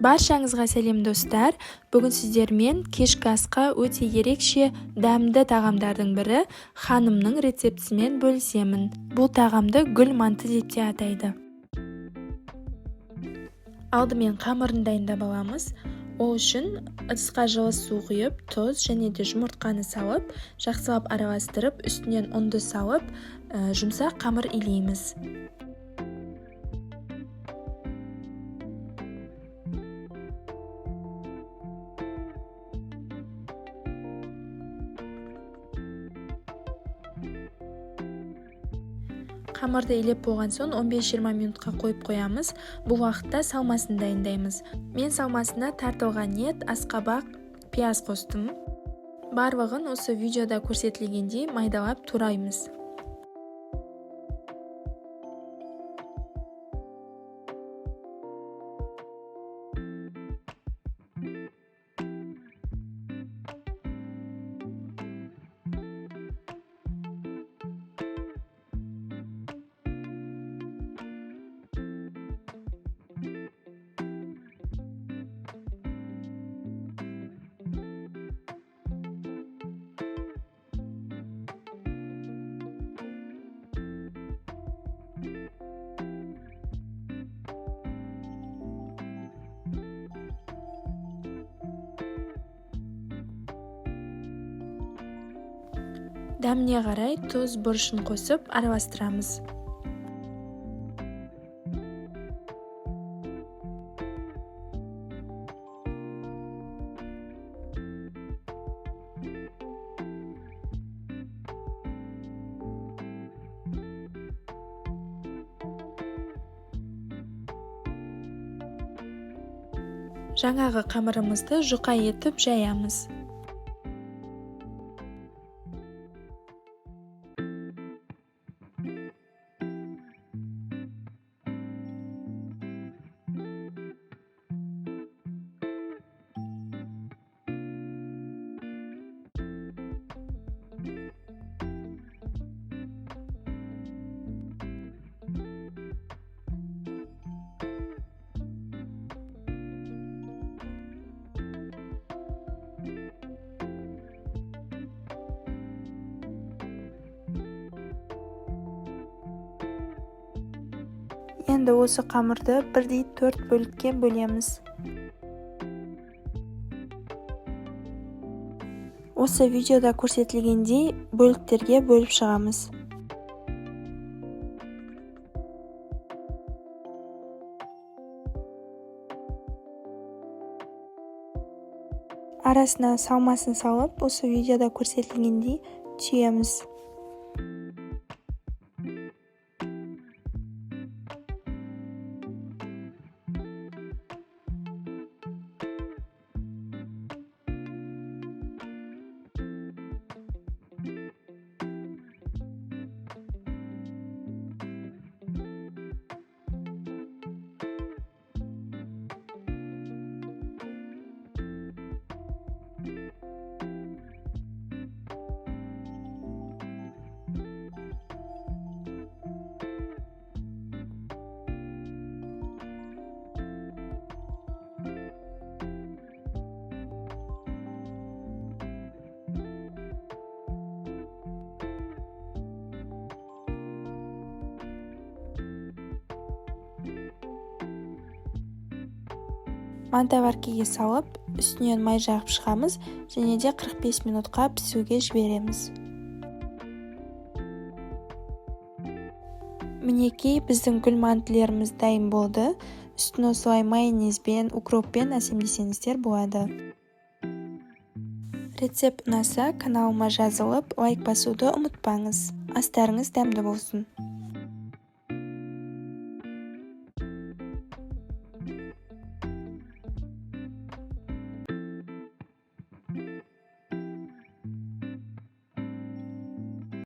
Баршаңызға сәлем достар. Бүгін сіздермен кешкі асқа өте ерекше дәмді тағамдардың бірі ханымның рецептісімен бөлісемін. Бұл тағамды гүл манты деп те атайды. Алдымен қамырын дайындап аламыз. Ол үшін ыдысқа жылы су құйып, тұз және де жұмыртқаны салып, жақсылап араластырып, үстінен ұнды салып, жұмсақ қамыр илейміз. Қамырды илеп болған соң 15-20 минутқа қойып қоямыз. Бұл уақытта салмасын дайындаймыз. Мен салмасына тартылған ет, асқабақ, пияз қостым. Барлығын осы видеода көрсетілгендей майдалап тураймыз. Дәміне қарай тұз, бұрышын қосып араластырамыз. Жаңағы қамырымызды жұқа етіп жаямыз. Енді осы қамырды 1/4 бөлікке бөлеміз. Осы видеода көрсетілгендей бөліктерге бөліп шығамыз. Арасына салмасын салып, осы видеода көрсетілгендей түйеміз. Мантаваркеге салып, үстінен май жағып шығамыз және де 45 минутқа пісуге жібереміз. Мінекей, біздің гүл мантыларымыз дайын болды. Үстін осылай майонезбен, укроппен әсемдесеңіздер болады. Рецепт ұнаса, каналыма жазылып, лайк басуды ұмытпаңыз. Астарыңыз дәмді болсын.